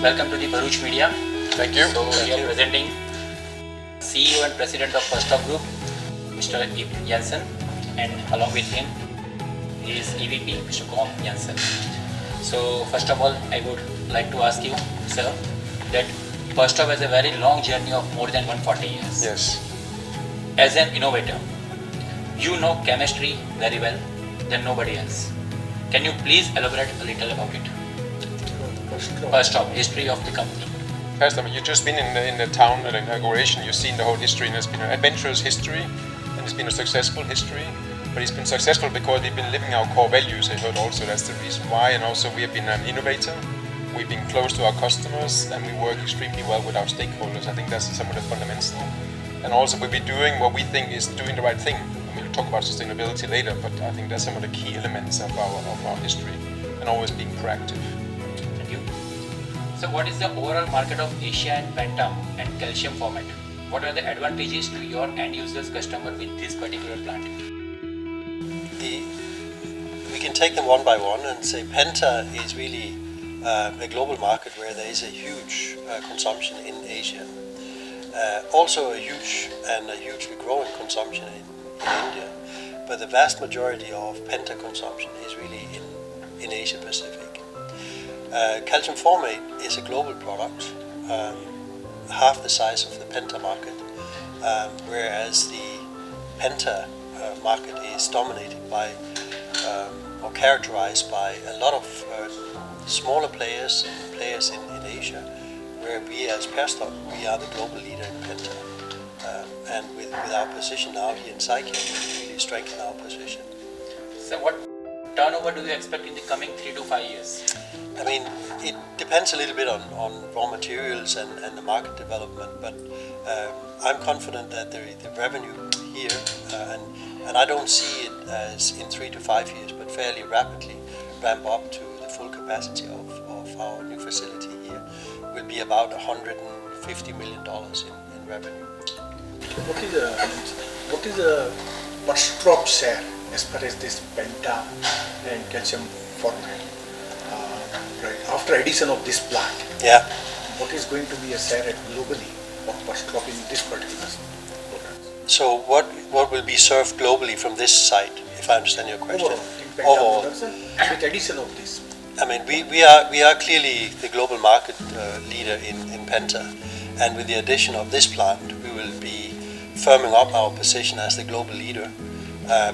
welcome to the Bharuch Media. Thank you. So we are presenting CEO and President of Perstop Group, Mr. Jensen, and along with him is EVP, Mr. Gorm Jensen. So first of all, I would like to ask you, sir, that Perstop has a very long journey of more than 140 years. Yes. As an innovator, you know chemistry very well than nobody else. Can you please elaborate a little about it? Perstop, history of the company. First, you've just been in the town at inauguration. You've seen the whole history, and it's been an adventurous history, and it's been a successful history. But it's been successful because we've been living our core values. I heard also that's the reason why. And also we have been an innovator. We've been close to our customers, and we work extremely well with our stakeholders. I think that's some of the fundamental. And also we'll be doing what we think is doing the right thing. I mean, we'll talk about sustainability later, but I think that's some of the key elements of our history, and always being proactive. Thank you. So what is the overall market of Asia and Penta and calcium format? What are the advantages to your end users customer with this particular plant? We can take them one by one and say Penta is really a global market where there is a huge consumption in Asia. Also a hugely growing consumption in India, but the vast majority of Penta consumption is really in Asia Pacific. Calcium formate is a global product, half the size of the Penta market, whereas the Penta market is dominated by or characterized by a lot of smaller players in Asia, where we as Perstop, we are the global leader in Penta. And with our position now here in Psyche, we really strengthen our position. So what turnover do you expect in the coming 3 to 5 years? I mean, it depends a little bit on raw materials and the market development, but I'm confident that the revenue here, and I don't see it as in 3 to 5 years, but fairly rapidly ramp up to the full capacity of our new facility here, will be about $150 million in revenue. What is the Perstop share as far as this Penta and calcium format? Right after addition of this plant, Yeah. what is going to be a share globally of Perstop in this particular product? So what will be served globally from this site, if I understand your question? Overall, in Penta production, with addition of this. I mean, we are clearly the global market leader in Penta, and with the addition of this plant, we will be firming up our position as the global leader,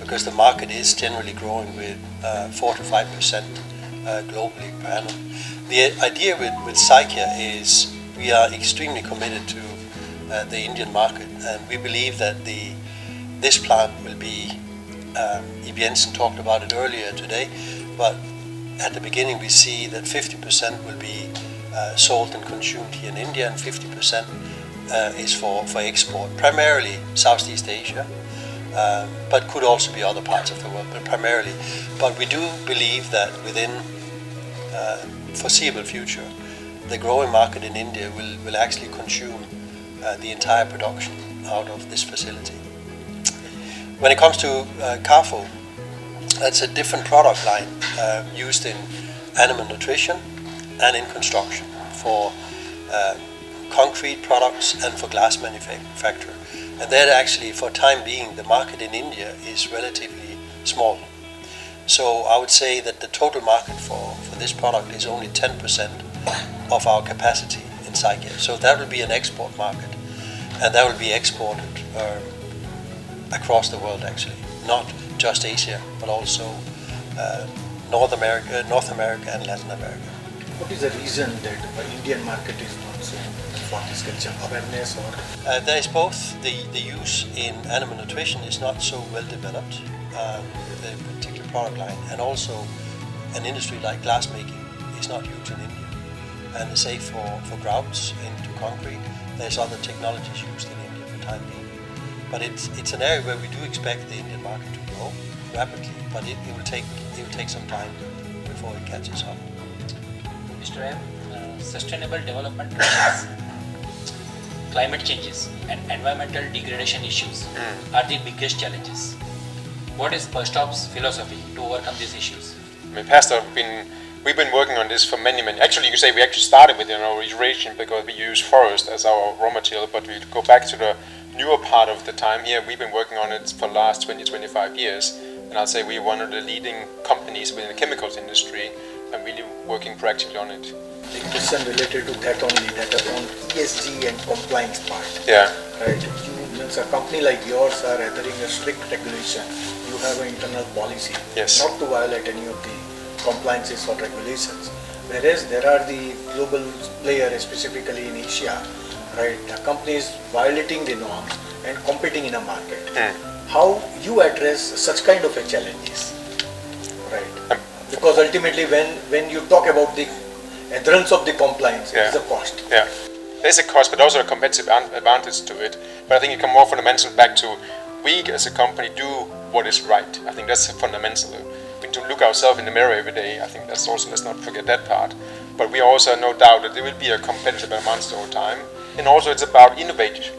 because the market is generally growing with 4 to 5% globally per annum. The idea with Psyche is we are extremely committed to the Indian market, and we believe that this plant will be, Jensen talked about it earlier today, but at the beginning we see that 50% will be sold and consumed here in India, and 50% is for export, primarily Southeast Asia, but could also be other parts of the world, but primarily. But we do believe that within foreseeable future, the growing market in India will actually consume the entire production out of this facility. When it comes to CARFO, that's a different product line used in animal nutrition and in construction for concrete products and for glass manufacture. And that actually, for time being, the market in India is relatively small. So I would say that the total market for this product is only 10% of our capacity in Psyche. So that will be an export market, and that will be exported across the world actually, not just Asia, but also North America and Latin America. What is the reason that the Indian market is not so for this calcium awareness, or? There is both the use in animal nutrition is not so well developed, the particular product line, and also an industry like glass making is not huge in India. And save for grouts into concrete, there's other technologies used in India for time being. But it's an area where we do expect the Indian market to grow rapidly, but it will take some time before it catches up. Mr. M, sustainable development projects, climate changes and environmental degradation issues are the biggest challenges. What is Perstop's philosophy to overcome these issues? I mean, Perstorp have been We've been working on this for many. Actually, you could say we actually started with our iteration because we use forest as our raw material, but we go back to the newer part of the time here. We've been working on it for the last 20-25 years, and I'll say we're one of the leading companies within the chemicals industry and really working proactively on it. The question related to that only, that on ESG and compliance part. Yeah. Right. You means a company like yours are adhering a strict regulation. You have an internal policy. Yes. Not to violate any of the compliances or regulations. Whereas there are the global players, specifically in Asia, right? Companies violating the norms and competing in a market. How you address such kind of a challenges, right? Because ultimately, when you talk about the adherence of the compliance, Yeah. it's a cost. Yeah, there's a cost, but also a competitive advantage to it. But I think it comes more fundamental back to we as a company do what is right. I think that's fundamental. We need to look ourselves in the mirror every day. I think that's also, let's not forget that part. But we also no doubt that there will be a competitive advantage over time. And also it's about innovation.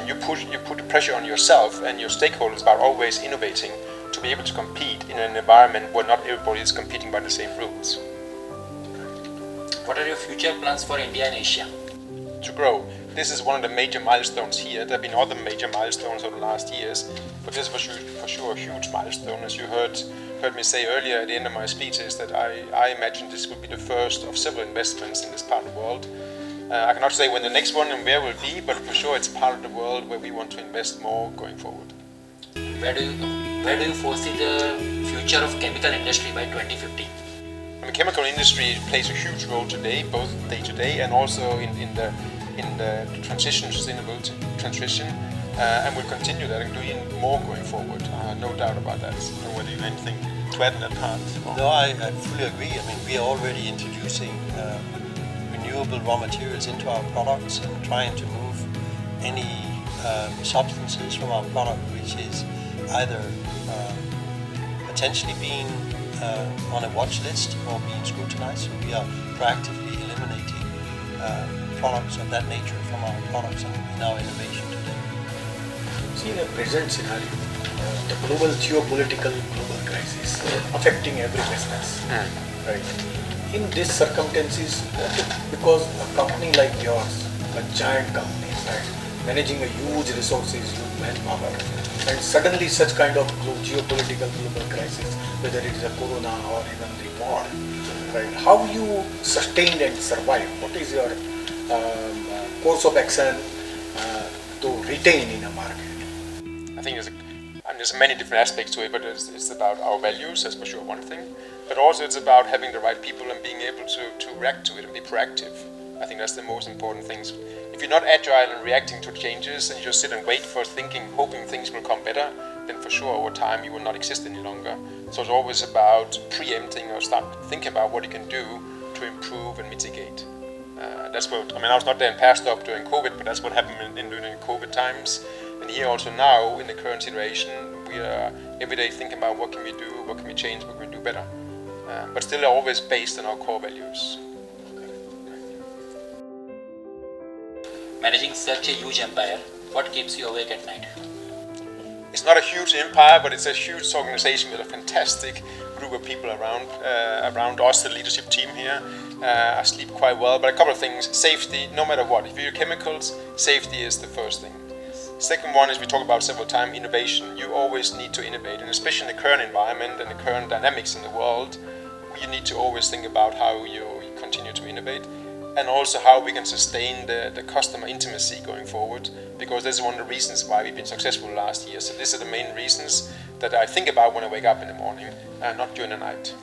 You put the pressure on yourself and your stakeholders about always innovating to be able to compete in an environment where not everybody is competing by the same rules. What are your future plans for India and Asia? To grow. This is one of the major milestones here. There have been other major milestones over the last years, but this was for sure a huge milestone. As you heard me say earlier at the end of my speech, is that I imagine this would be the first of several investments in this part of the world. I cannot say when the next one and where will be, but for sure it's part of the world where we want to invest more going forward. Where do you foresee the future of chemical industry by 2050? I mean, chemical industry plays a huge role today, both day to day and also in the transition, sustainability transition, and we'll continue that and doing more going forward. No doubt about that. So whether you have anything to add in that part? No, I fully agree. I mean, we are already introducing renewable raw materials into our products and trying to move any substances from our product which is either potentially being on a watch list or being scrutinized. So we are proactively eliminating products of that nature from our products and in our innovation today. See, in a present scenario, the global geopolitical crisis affecting every business, right? In these circumstances, because a company like yours, a giant company, right, managing a huge resources, huge manpower, and suddenly such kind of geopolitical global crisis, whether it is a corona or even the war, right? How you sustained and survive? What is your course of action to retain in a market? I think there's many different aspects to it, but it's about our values, that's for sure one thing. But also it's about having the right people and being able to react to it and be proactive. I think that's the most important things. If you're not agile and reacting to changes and you just sit and wait for hoping things will come better, then for sure over time you will not exist any longer. So it's always about preempting or start thinking about what you can do to improve and mitigate. That's what, I mean, I was not there in Perstop during COVID, but that's what happened during COVID times. And here also now, in the current situation, we are every day thinking about what can we do, what can we change, what can we do better. But still always based on our core values. Managing such a huge empire, what keeps you awake at night? It's not a huge empire, but it's a huge organization with a fantastic group of people around us, the leadership team here. I sleep quite well, but a couple of things. Safety, no matter what. If you're chemicals, safety is the first thing. Second one is we talk about several times, innovation. You always need to innovate, and especially in the current environment and the current dynamics in the world, you need to always think about how you continue to innovate, and also how we can sustain the customer intimacy going forward, because this is one of the reasons why we've been successful last year. So these are the main reasons that I think about when I wake up in the morning, not during the night.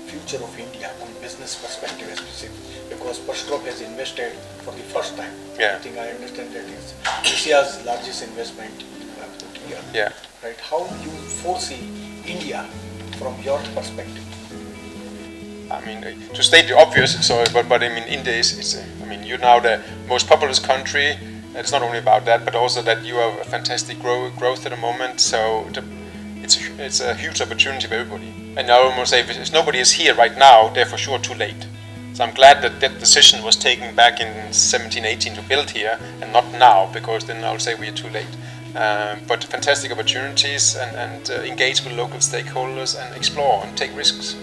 Future of India from business perspective especially, because Perstorp has invested for the first time. Yeah. I think I understand that is Asia's largest investment you have put here. Yeah. Right. How you foresee India from your perspective? I mean, to state the obvious, but I mean, India is I mean, you're now the most populous country. It's not only about that, but also that you have a fantastic growth at the moment. So it's a huge opportunity for everybody. And I almost say, if nobody is here right now, they're for sure too late. So I'm glad that decision was taken back in 17, 18 to build here, and not now, because then I'll say we're too late. But fantastic opportunities and engage with local stakeholders and explore and take risks.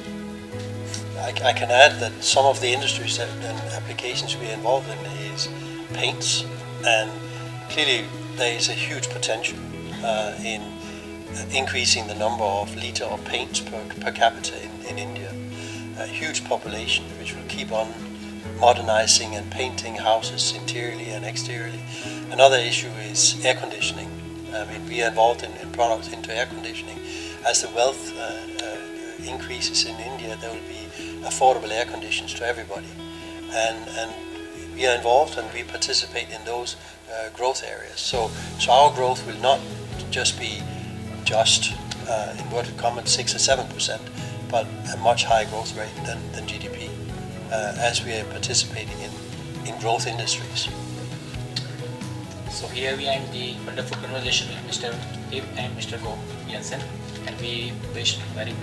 I can add that some of the industries and applications we are involved in is paints, and clearly there is a huge potential in increasing the number of litre of paints per capita in India. A huge population which will keep on modernizing and painting houses interiorly and exteriorly. Another issue is air conditioning. I mean, we are involved in products into air conditioning. As the wealth increases in India, there will be affordable air conditions to everybody. And we are involved and we participate in those growth areas. So our growth will not just be inverted commas 6 or 7%, but a much higher growth rate than GDP, as we are participating in growth industries. So here we end the wonderful conversation with Mr. Ib and Mr. Gorm Jensen, and we wish very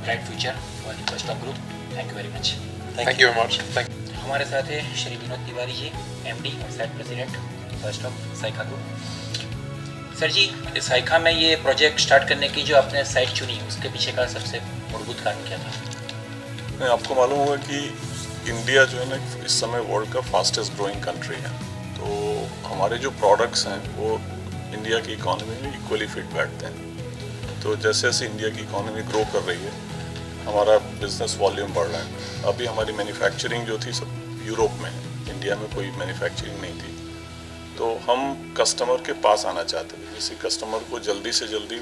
bright future for the Perstop Group. Thank you very much. Thank you very much. Thank you. हमारे साथ है Shri Vinod Tiwari ji, MD और साइट president पर्स्टॉप साइका group. Sir ji, इस साइका में ये प्रोजेक्ट स्टार्ट करने की जो आपने साइट चुनी, उसके पीछे का सबसे मूलभूत कारण क्या था? आपको मालूम होगा कि इंडिया जो है ना इस समय वर्ल्ड का फास्टेस्ट ग्रोइंग कंट्री है, तो हमारे जो प्रोडक्ट्स हैं वो इंडिया की इकोनॉमी में इक्वली फिट बैठते हैं। तो जैसे जैसे इंडिया की इकोनॉमी ग्रो कर रही है, हमारा बिजनेस वॉल्यूम बढ़ रहा है। अभी हमारी मैन्युफैक्चरिंग जो थी सब यूरोप में, इंडिया में कोई मैन्युफैक्चरिंग नहीं थी, तो हम कस्टमर के पास आना चाहते थे, जिससे कस्टमर को जल्दी से जल्दी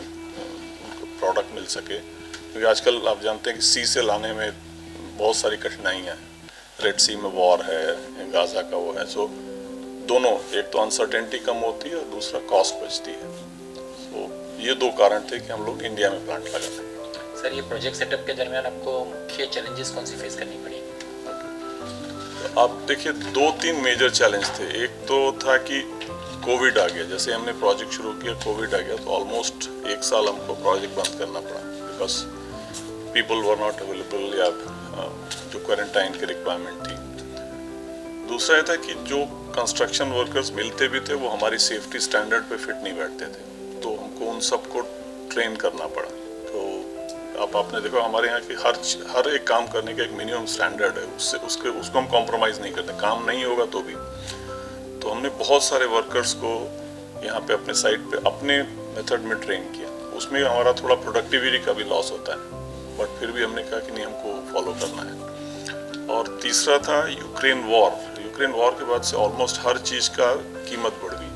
प्रोडक्ट मिल सके। क्योंकि आजकल आप जानते हैं कि सी से लाने में बहुत सारी कठिनाइयाँ हैं, रेड सी में वॉर है, गाज़ा का वो है, सो दोनों, एक तो अनसर्टेनिटी कम होती है और दूसरा कॉस्ट बचती है। सो ये दो कारण थे कि हम लोग इंडिया में प्लांट लगाते हैं। सर, ये प्रोजेक्ट सेटअप के दरमियान आपको मुख्य चैलेंजेस कौन सी फेस करनी पड़ी? तो आप देखिए 2-3 मेजर चैलेंज थे। एक तो था कि कोविड आ गया, जैसे हमने प्रोजेक्ट शुरू किया कोविड आ गया, तो ऑलमोस्ट 1 साल हमको प्रोजेक्ट बंद करना पड़ा, because people were not available, या जो क्वारंटाइन की रिक्वायरमेंट थी। दूसरा ये था कि जो कंस्ट्रक्शन वर्कर्स मिलते भी थे वो हमारी सेफ्टी स्टैंडर्ड पे फिट नहीं बैठते थे, तो हमको उन सबको ट्रेन करना पड़ा। तो आपने देखा हमारे यहाँ की हर एक काम करने का एक मिनिमम स्टैंडर्ड है, उसको हम कॉम्प्रोमाइज़ नहीं करते, काम नहीं होगा तो भी। तो हमने बहुत सारे वर्कर्स को यहाँ पे अपने साइट पे अपने मेथड में ट्रेन किया। उसमें हमारा थोड़ा प्रोडक्टिविटी का भी लॉस होता है, बट फिर भी हमने कहा कि नहीं, हमको फॉलो करना है। और तीसरा था यूक्रेन वॉर के बाद से ऑलमोस्ट हर चीज़ का कीमत बढ़ गई,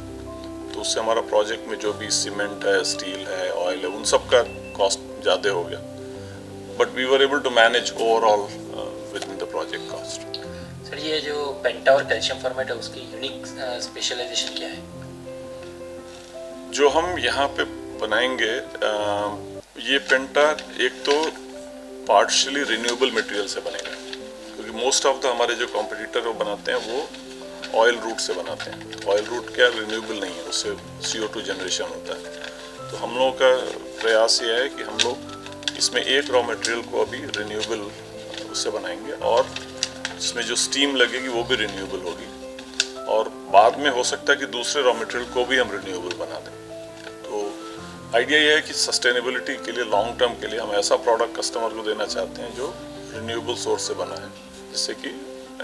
तो उससे हमारा प्रोजेक्ट में जो भी सीमेंट है, स्टील है, ऑयल है, उन सब का कॉस्ट ज़्यादा हो गया, but we were able to manage overall within the project cost. Sir, ये जो पेंटा और कैल्शियम फॉर्मेट है, उसकी यूनिक स्पेशलाइजेशन क्या है? जो हम यहाँ पे बनाएंगे, ये पेंटा एक तो पार्शियली रिन्यूएबल मटेरियल से बनेगा, क्योंकि मोस्ट ऑफ द हमारे जो कॉम्पिटिटर वो बनाते हैं वो ऑयल रूट से बनाते हैं। ऑयल रूट क्या रिन्यूएबल नहीं है, उससे CO2 जनरेशन होता है। तो हम लोगों का प्रयास ये है कि हम लोग इसमें एक रॉ मटेरियल को अभी रिन्यूएबल उससे बनाएंगे, और जिसमें जो स्टीम लगेगी वो भी रिन्यूएबल होगी, और बाद में हो सकता है कि दूसरे रॉ मटेरियल को भी हम रिन्यूएबल बना दें। तो आइडिया ये है कि सस्टेनेबिलिटी के लिए, लॉन्ग टर्म के लिए हम ऐसा प्रोडक्ट कस्टमर को देना चाहते हैं जो रिन्यूएबल सोर्स से बना है, जिससे कि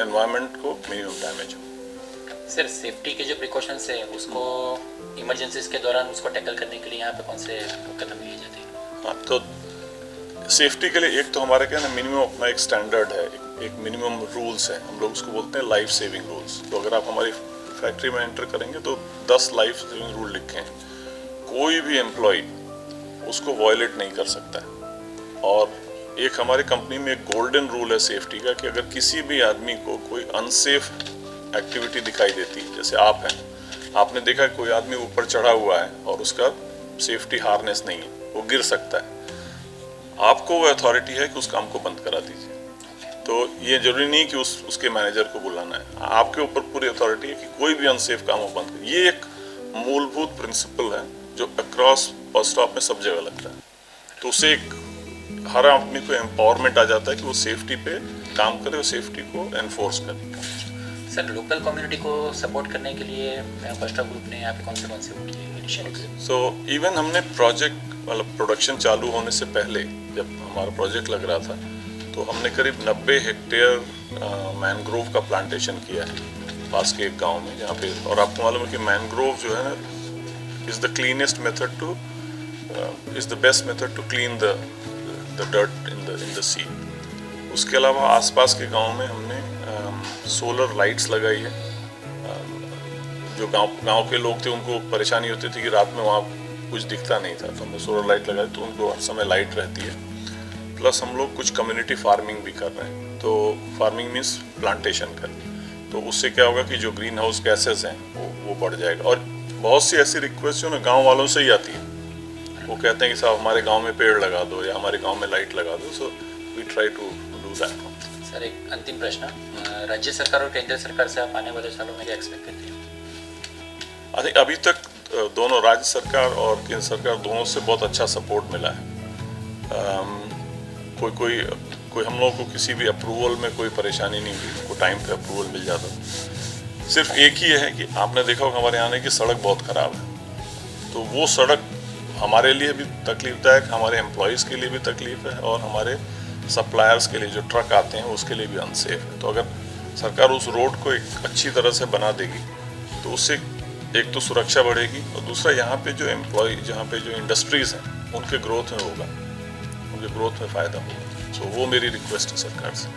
एनवायरनमेंट को मिनिमम डैमेज हो। सर, सेफ्टी के जो प्रिकॉशंस है, उसको इमरजेंसीज के दौरान उसको टैकल करने के लिए यहाँ पे कौन से कदम लिए जाते हैं? हाँ, तो सेफ्टी के लिए एक तो हमारे क्या है, मिनिमम अपना एक स्टैंडर्ड है, एक मिनिमम रूल्स है, हम लोग उसको बोलते हैं लाइफ सेविंग रूल्स। तो अगर आप हमारी फैक्ट्री में एंटर करेंगे तो 10 लाइफ सेविंग रूल लिखे हैं, कोई भी एम्प्लॉय उसको वायलेट नहीं कर सकता है। और एक हमारी कंपनी में एक गोल्डन रूल है सेफ्टी का, कि अगर किसी भी आदमी को कोई अनसेफ एक्टिविटी दिखाई देती है, जैसे आप हैं, आपने देखा कोई आदमी ऊपर चढ़ा हुआ है और उसका सेफ्टी हार्नेस नहीं है, वो गिर सकता है, आपको वो अथॉरिटी है कि उस काम को बंद करा दीजिए। तो ये जरूरी नहीं कि उसके मैनेजर को बुलाना है, आपके ऊपर पूरी अथॉरिटी है कि कोई भी अनसेफ काम हो बंद करें। ये एक मूलभूत प्रिंसिपल है जो अक्रॉस पर्स्टॉप में सब जगह लगता है। तो उससे एक हर आदमी को एम्पावरमेंट आ जाता है कि वो सेफ्टी पे काम करे और सेफ्टी को एनफोर्स करे। सर, लोकल कम्युनिटी को सपोर्ट करने के लिए पर्स्टॉप ग्रुप ने यहाँ पे कौन से वो किए इनिशिएटिव्स? सो इवन हमने प्रोजेक्ट मतलब प्रोडक्शन चालू होने से पहले, जब हमारा प्रोजेक्ट लग रहा था, तो हमने करीब 90 हेक्टेयर मैनग्रोव का प्लांटेशन किया है पास के एक गांव में, जहाँ पे, और आपको मालूम है कि मैनग्रोव जो है ना is the cleanest method to is the best method to clean the dirt in the sea. उसके अलावा आसपास के गांव में हमने सोलर लाइट्स लगाई है। जो गांव के लोग थे उनको परेशानी होती थी कि रात में वहाँ कुछ दिखता नहीं था, तो हमने सोलर लाइट लगाई तो उनको हर समय लाइट रहती है। प्लस हम लोग कुछ कम्युनिटी फार्मिंग भी कर रहे हैं, तो फार्मिंग मीन्स प्लांटेशन कर, तो उससे क्या होगा कि जो ग्रीन हाउस गैसेज हैं वो बढ़ जाएगा। और बहुत सी ऐसी रिक्वेस्ट जो ना गाँव वालों से ही आती है, वो कहते हैं कि साहब हमारे गाँव में पेड़ लगा दो या हमारे गाँव में लाइट लगा दो, so we try to do that. Sir एक अंतिम प्रश्न, राज्य सरकार और केंद्र सरकार से आप आने वाले सालों में क्या एक्सपेक्ट करते हैं? अभी तक दोनों राज्य सरकार और केंद्र सरकार दोनों से बहुत अच्छा सपोर्ट मिला है। कोई हम लोगों को किसी भी अप्रूवल में कोई परेशानी नहीं हुई, उनको टाइम पे अप्रूवल मिल जाता। सिर्फ एक ही है कि आपने देखा होगा हमारे आने की सड़क बहुत ख़राब है, तो वो सड़क हमारे लिए भी तकलीफदायक, हमारे एम्प्लॉयज़ के लिए भी तकलीफ है और हमारे सप्लायर्स के लिए जो ट्रक आते हैं उसके लिए भी अनसेफ है। तो अगर सरकार उस रोड को एक अच्छी तरह से बना देगी तो उससे एक तो सुरक्षा बढ़ेगी और दूसरा यहाँ पे जो जहाँ पे जो इंडस्ट्रीज़ हैं उनके ग्रोथ में होगा, उनके ग्रोथ में फ़ायदा होगा। सो वो मेरी रिक्वेस्ट है सरकार से।